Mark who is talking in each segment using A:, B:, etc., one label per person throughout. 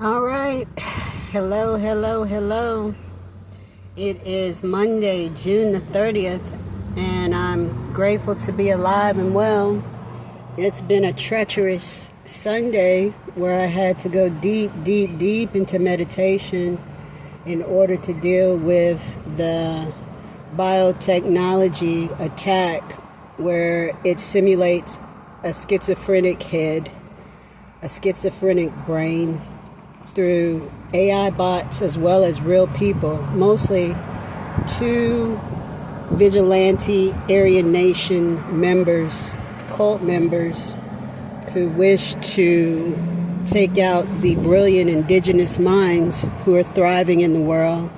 A: All right. Hello, hello, hello. It is Monday, June the 30th, and I'm grateful to be alive and well. It's been a treacherous Sunday where I had to go deep, deep, deep into meditation in order to deal with the biotechnology attack where it simulates a schizophrenic head, a schizophrenic brain, through AI bots as well as real people, mostly two vigilante Aryan Nation members, cult members, who wish to take out the brilliant indigenous minds who are thriving in the world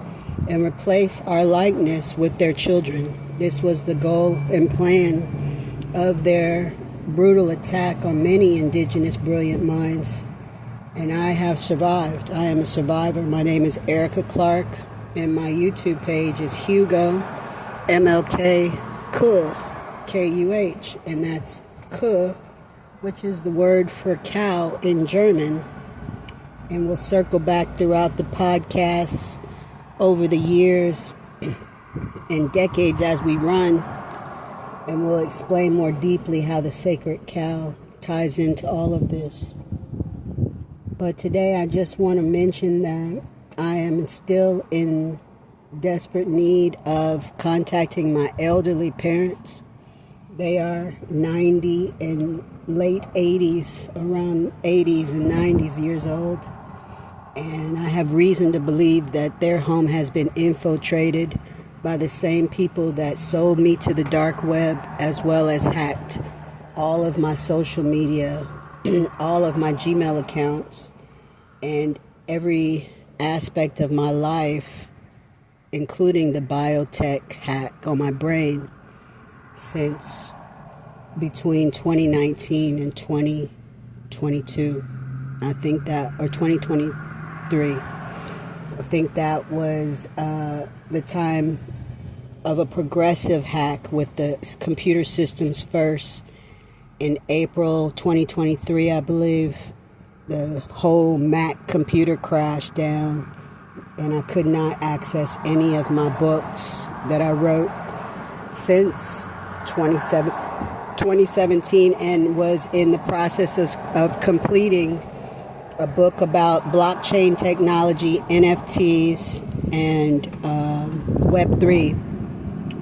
A: and replace our likeness with their children. This was the goal and plan of their brutal attack on many indigenous brilliant minds. And I have survived. I am a survivor. My name is Erica Clark, and my YouTube page is Hugo MLK Kuh, Kuh, and that's Kuh, which is the word for cow in German. And we'll circle back throughout the podcasts over the years and decades as we run, and we'll explain more deeply how the sacred cow ties into all of this. But today I just want to mention that I am still in desperate need of contacting my elderly parents. They are 90 and late 80s, around 80s and 90s years old. And I have reason to believe that their home has been infiltrated by the same people that sold me to the dark web, as well as hacked all of my social media, all of my Gmail accounts, and every aspect of my life, including the biotech hack on my brain, since between 2019 and 2022. I think that, or 2023. I think that was the time of a progressive hack with the computer systems first. In April 2023, I believe, the whole Mac computer crashed down, and I could not access any of my books that I wrote since 2017, and was in the process of completing a book about blockchain technology, NFTs, and Web3,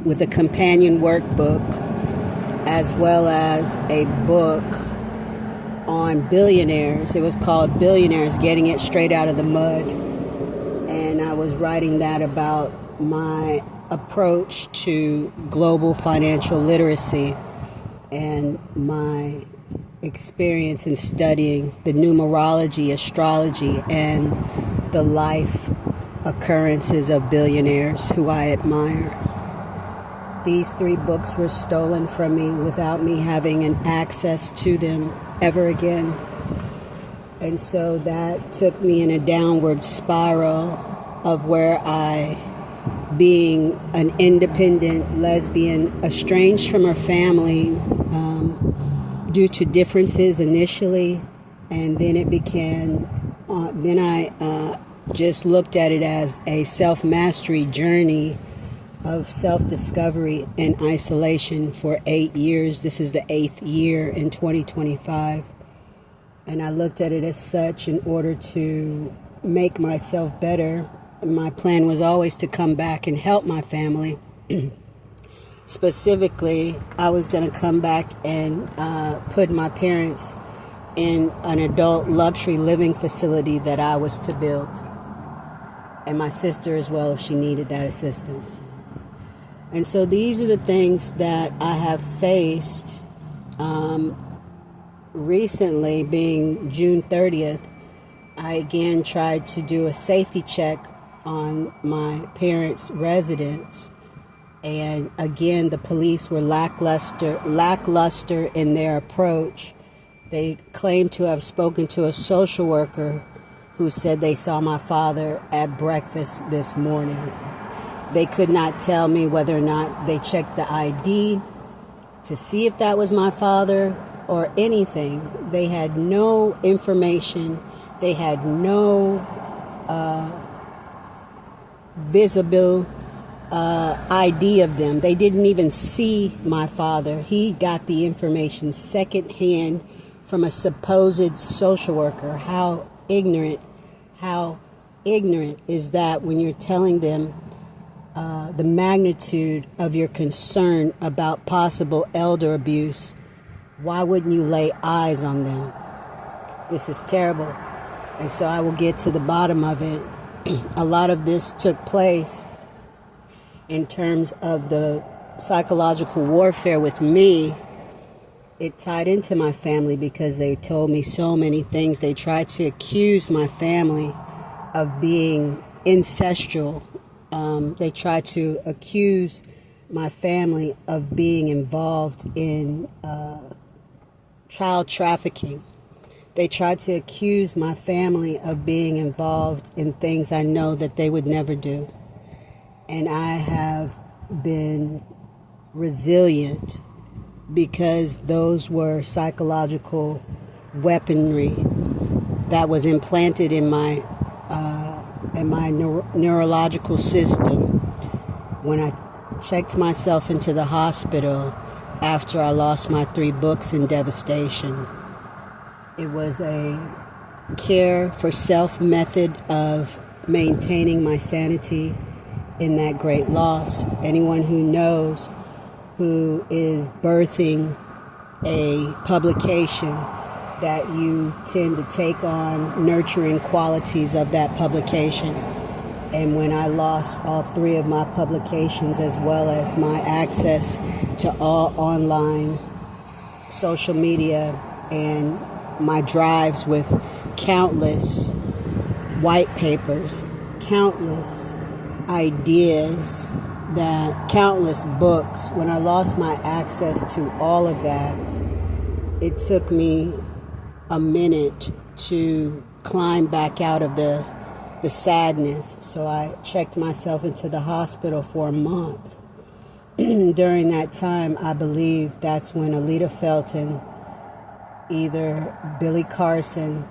A: with a companion workbook, as well as a book on billionaires. It was called Billionaires, Getting It Straight Out of the Mud. And I was writing that about my approach to global financial literacy and my experience in studying the numerology, astrology, and the life occurrences of billionaires who I admire. These 3 books were stolen from me without me having an access to them ever again. And so that took me in a downward spiral of where I, being an independent lesbian, estranged from her family due to differences initially, and then it began, then I just looked at it as a self-mastery journey of self-discovery and isolation for 8 years. This is the 8th year in 2025. And I looked at it as such in order to make myself better. My plan was always to come back and help my family. Specifically, I was going to come back and put my parents in an adult luxury living facility that I was to build. And my sister as well, if she needed that assistance. And so these are the things that I have faced recently. Being June 30th, I again tried to do a safety check on my parents' residence. And again, the police were lackluster in their approach. They claimed to have spoken to a social worker who said they saw my father at breakfast this morning. They could not tell me whether or not they checked the ID to see if that was my father or anything. They had no information They had no visible ID of them. They didn't even see my father. He got the information secondhand from a supposed social worker. How ignorant is that when you're telling them the magnitude of your concern about possible elder abuse? Why wouldn't you lay eyes on them? This is terrible. And so I will get to the bottom of it. A lot of this took place in terms of the psychological warfare with me. It tied into my family because they told me so many things. They tried to accuse my family of being ancestral. They tried to accuse my family of being involved in child trafficking. They tried to accuse my family of being involved in things I know that they would never do. And I have been resilient because those were psychological weaponry that was implanted in my neurological system when I checked myself into the hospital after I lost my 3 books in devastation. It was a care for self method of maintaining my sanity in that great loss. Anyone who knows, who is birthing a publication, that you tend to take on nurturing qualities of that publication. And when I lost all 3 of my publications, as well as my access to all online social media and my drives with countless white papers, countless ideas, countless books, when I lost my access to all of that, it took me a minute to climb back out of the sadness. So I checked myself into the hospital for a month. During that time, I believe that's when Alita Felton, either Billy Carson,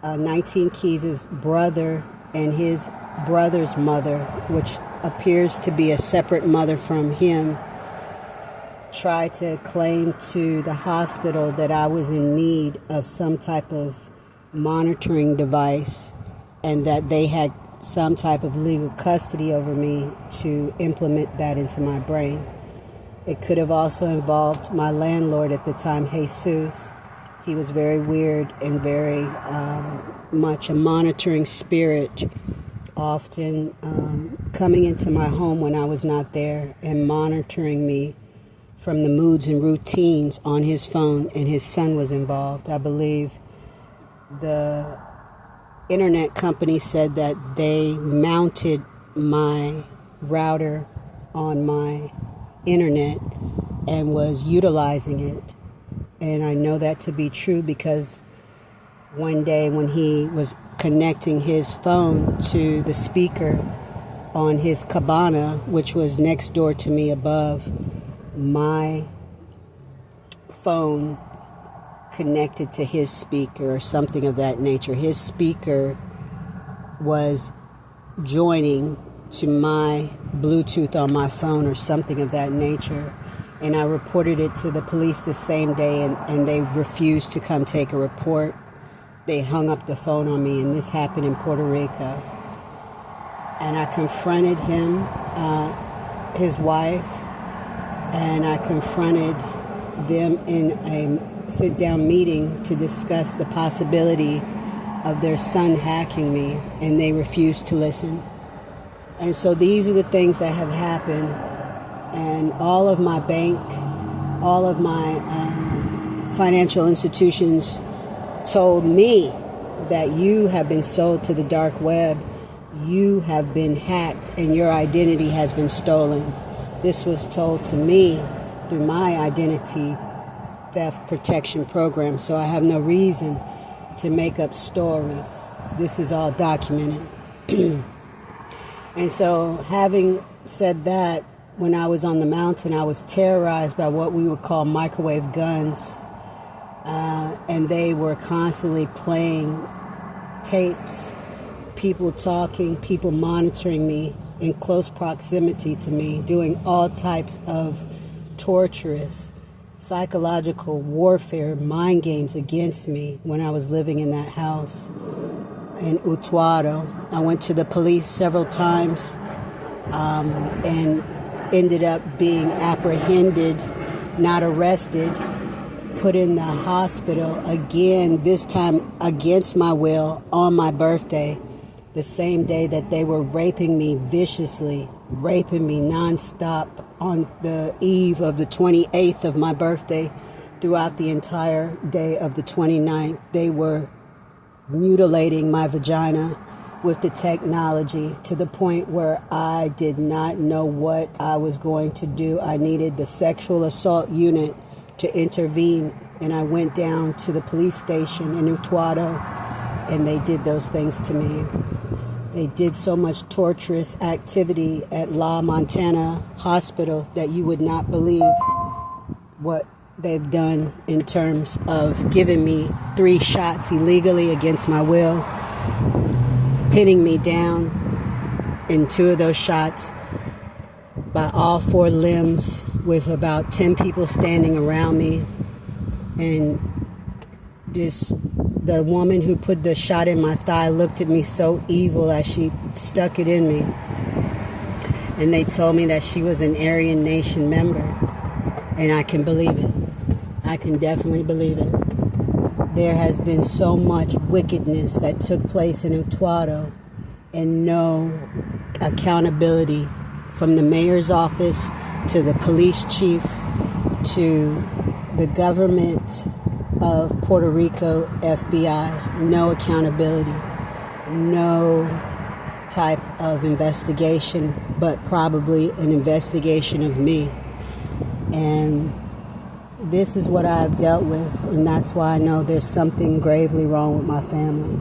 A: 19 Keys' brother, and his brother's mother, which appears to be a separate mother from him, tried to claim to the hospital that I was in need of some type of monitoring device and that they had some type of legal custody over me to implement that into my brain. It could have also involved my landlord at the time, Jesus. He was very weird and very much a monitoring spirit, often coming into my home when I was not there and monitoring me from the moods and routines on his phone, and his son was involved. I believe the internet company said that they mounted my router on my internet and was utilizing it. And I know that to be true because one day when he was connecting his phone to the speaker on his cabana, which was next door to me above, my phone connected to his speaker or something of that nature. His speaker was joining to my Bluetooth on my phone or something of that nature. And I reported it to the police the same day, and they refused to come take a report. They hung up the phone on me, and this happened in Puerto Rico. And I confronted him, his wife, and I confronted them in a sit-down meeting to discuss the possibility of their son hacking me, and they refused to listen. And so these are the things that have happened, and all of my bank, all of my financial institutions told me that you have been sold to the dark web, you have been hacked, and your identity has been stolen. This was told to me through my identity theft protection program, so I have no reason to make up stories. This is all documented. And so, having said that, when I was on the mountain, I was terrorized by what we would call microwave guns, and they were constantly playing tapes, people talking, people monitoring me in close proximity to me, doing all types of torturous, psychological warfare, mind games against me when I was living in that house in Utuado. I went to the police several times and ended up being apprehended, not arrested, put in the hospital again, this time against my will, on my birthday, the same day that they were raping me viciously, raping me nonstop on the eve of the 28th of my birthday. Throughout the entire day of the 29th, they were mutilating my vagina with the technology to the point where I did not know what I was going to do. I needed the sexual assault unit to intervene, and I went down to the police station in Utuado, and they did those things to me. They did so much torturous activity at La Montana Hospital that you would not believe what they've done in terms of giving me 3 shots illegally against my will, pinning me down in 2 of those shots by all 4 limbs with about 10 people standing around me. And just the woman who put the shot in my thigh looked at me so evil as she stuck it in me. And they told me that she was an Aryan Nation member. And I can believe it. I can definitely believe it. There has been so much wickedness that took place in Utuado and no accountability from the mayor's office to the police chief to the government of Puerto Rico, FBI. No accountability, no type of investigation, but probably an investigation of me. And this is what I've dealt with, and that's why I know there's something gravely wrong with my family.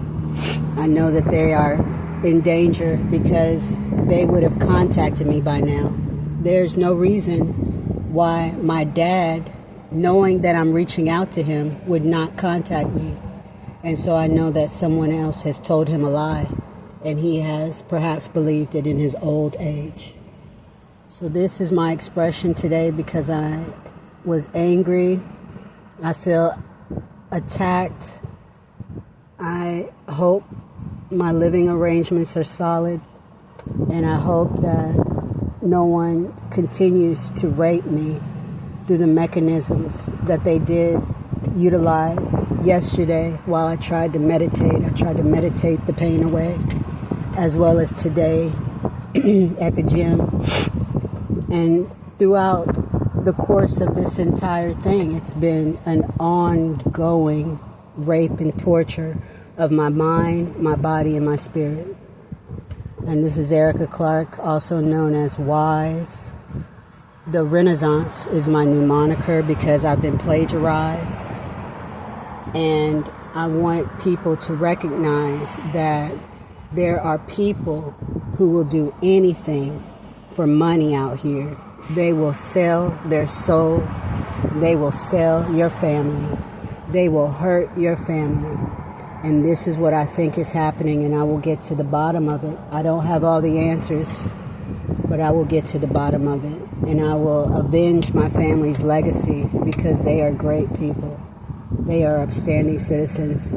A: I know that they are in danger because they would have contacted me by now. There's no reason why my dad, knowing that I'm reaching out to him, would not contact me. And so I know that someone else has told him a lie, and he has perhaps believed it in his old age. So this is my expression today because I was angry. I feel attacked. I hope my living arrangements are solid, and I hope that no one continues to rape me through the mechanisms that they did utilize yesterday while I tried to meditate. I tried to meditate the pain away, as well as today at the gym. And throughout the course of this entire thing, it's been an ongoing rape and torture of my mind, my body, and my spirit. And this is Erica Clark, also known as Wise. The Renaissance is my new moniker because I've been plagiarized. And I want people to recognize that there are people who will do anything for money out here. They will sell their soul. They will sell your family. They will hurt your family. And this is what I think is happening, and I will get to the bottom of it. I don't have all the answers, but I will get to the bottom of it. And I will avenge my family's legacy because they are great people. They are upstanding citizens.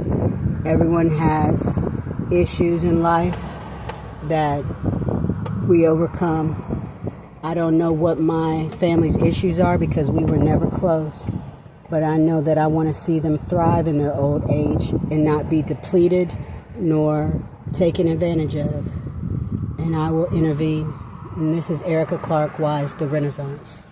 A: Everyone has issues in life that we overcome. I don't know what my family's issues are because we were never close. But I know that I want to see them thrive in their old age and not be depleted nor taken advantage of. And I will intervene. And this is Erica Clark Wise, The Renaissance.